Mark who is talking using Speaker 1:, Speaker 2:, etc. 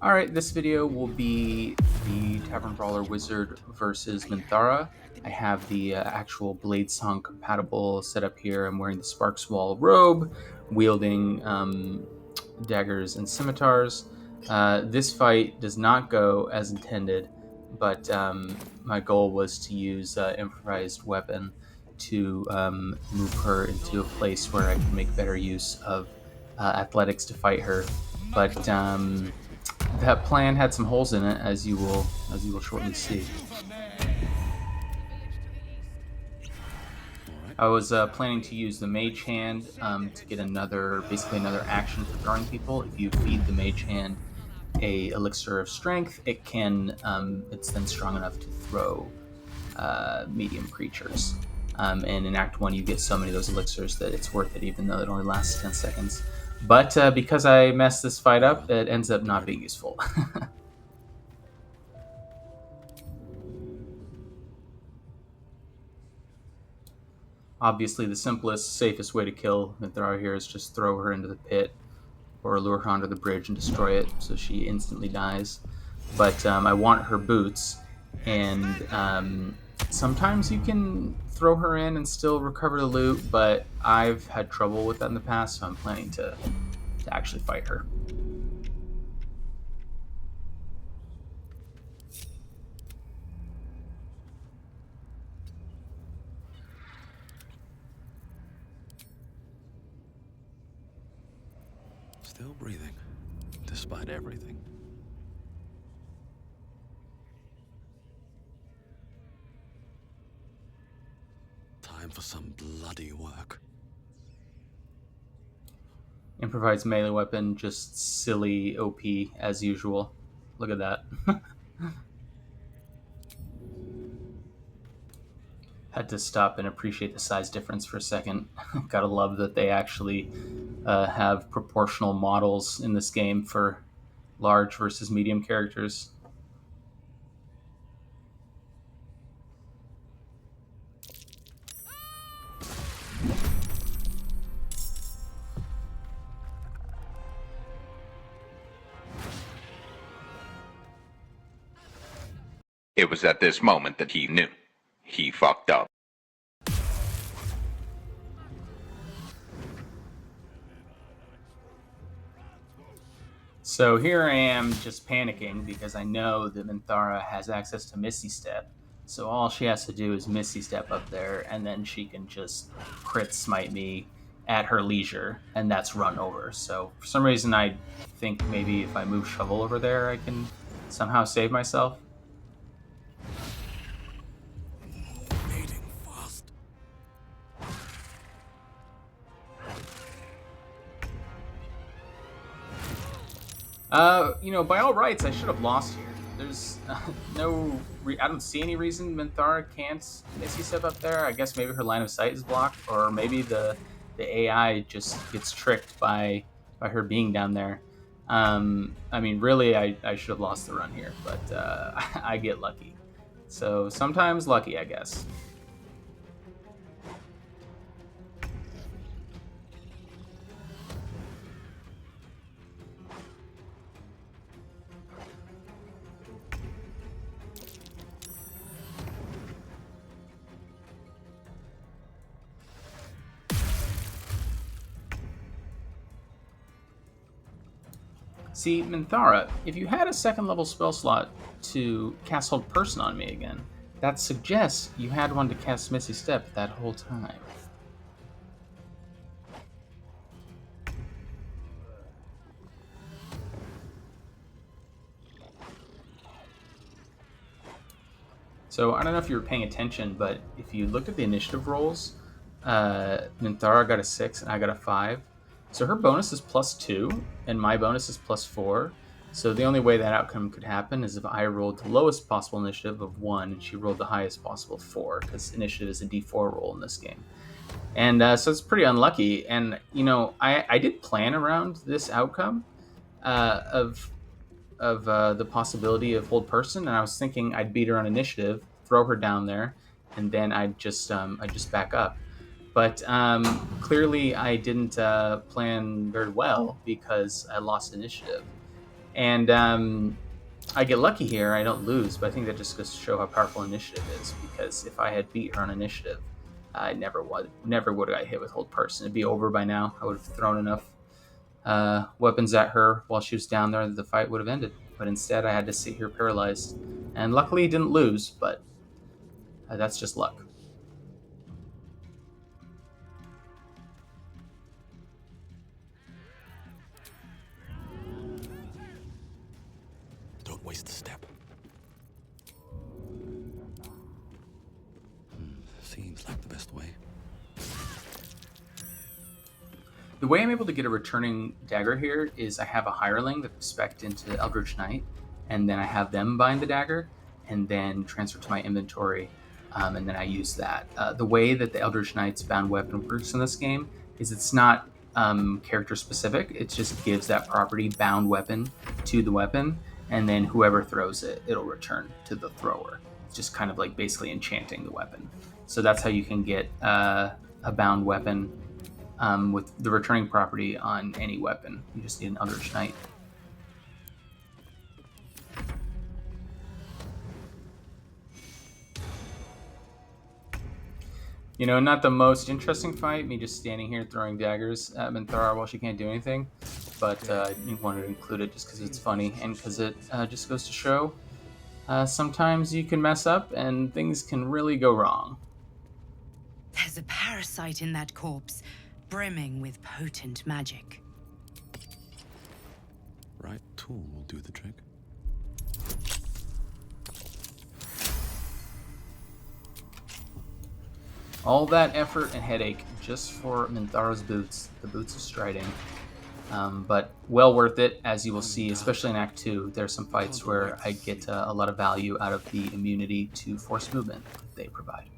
Speaker 1: Alright, this video will be the Tavern Brawler Wizard versus Minthara. I have the actual Blade Song compatible setup here. I'm wearing the Sparks Wall robe, wielding daggers and scimitars. This fight does not go as intended, but my goal was to use improvised weapon to move her into a place where I can make better use of athletics to fight her. But that plan had some holes in it, as you will shortly see. I was planning to use the Mage Hand to get basically another action for throwing people. If you feed the Mage Hand a elixir of strength, it's then strong enough to throw medium creatures. And in Act 1, you get so many of those elixirs that it's worth it, even though it only lasts 10 seconds. But because I messed this fight up, it ends up not being useful. Obviously, the simplest, safest way to kill Minthara here is just throw her into the pit or lure her onto the bridge and destroy it so she instantly dies. But I want her boots, and sometimes you can throw her in and still recover the loot, but I've had trouble with that in the past, so I'm planning to actually fight her.
Speaker 2: Still breathing, despite everything. Time for some bloody work.
Speaker 1: Improvised melee weapon, just silly OP as usual. Look at that. Had to stop and appreciate the size difference for a second. Gotta love that they actually have proportional models in this game for large versus medium characters.
Speaker 3: It was at this moment that he knew. He fucked up.
Speaker 1: So here I am just panicking because I know that Minthara has access to Misty Step. So all she has to do is Misty Step up there, and then she can just crit smite me at her leisure, and that's run over. So for some reason I think maybe if I move Shovel over there I can somehow save myself. By all rights, I should have lost here. There's I don't see any reason Minthara can't Misty Step up there. I guess maybe her line of sight is blocked, or maybe the AI just gets tricked by her being down there. Really, I should have lost the run here, but I get lucky. So sometimes lucky, I guess. See, Minthara, if you had a second level spell slot to cast Hold Person on me again, that suggests you had one to cast Misty Step that whole time. So I don't know if you were paying attention, but if you looked at the initiative rolls, Minthara got a 6 and I got a 5. So her bonus is +2, and my bonus is +4. So the only way that outcome could happen is if I rolled the lowest possible initiative of 1, and she rolled the highest possible 4, because initiative is a D4 roll in this game. And so it's pretty unlucky. And, I did plan around this outcome of the possibility of Hold Person, and I was thinking I'd beat her on initiative, throw her down there, and then I'd just back up. But clearly, I didn't plan very well because I lost initiative. And I get lucky here. I don't lose, but I think that just goes to show how powerful initiative is. Because if I had beat her on initiative, I never would have got hit with hold person. It'd be over by now. I would have thrown enough weapons at her while she was down there that the fight would have ended. But instead, I had to sit here paralyzed. And luckily, didn't lose, but that's just luck.
Speaker 2: Don't waste a step. Seems like the best way.
Speaker 1: The way I'm able to get a returning dagger here is I have a hireling that I've spec'd into Eldritch Knight, and then I have them bind the dagger, and then transfer to my inventory, and then I use that. The way that the Eldritch Knight's bound weapon works in this game is it's not character specific. It just gives that property bound weapon to the weapon, and then whoever throws it, it'll return to the thrower. It's just kind of like basically enchanting the weapon. So that's how you can get a bound weapon with the returning property on any weapon. You just need an Eldritch Knight. You know, not the most interesting fight, me just standing here throwing daggers at Minthara while she can't do anything, but I wanted to include it just because it's funny and because it just goes to show sometimes you can mess up and things can really go wrong.
Speaker 4: There's a parasite in that corpse, brimming with potent magic.
Speaker 2: Right tool will do the trick.
Speaker 1: All that effort and headache just for Minthara's boots, the boots of striding. But well worth it, as you will see, especially in Act 2. There are some fights where I get a lot of value out of the immunity to force movement that they provide.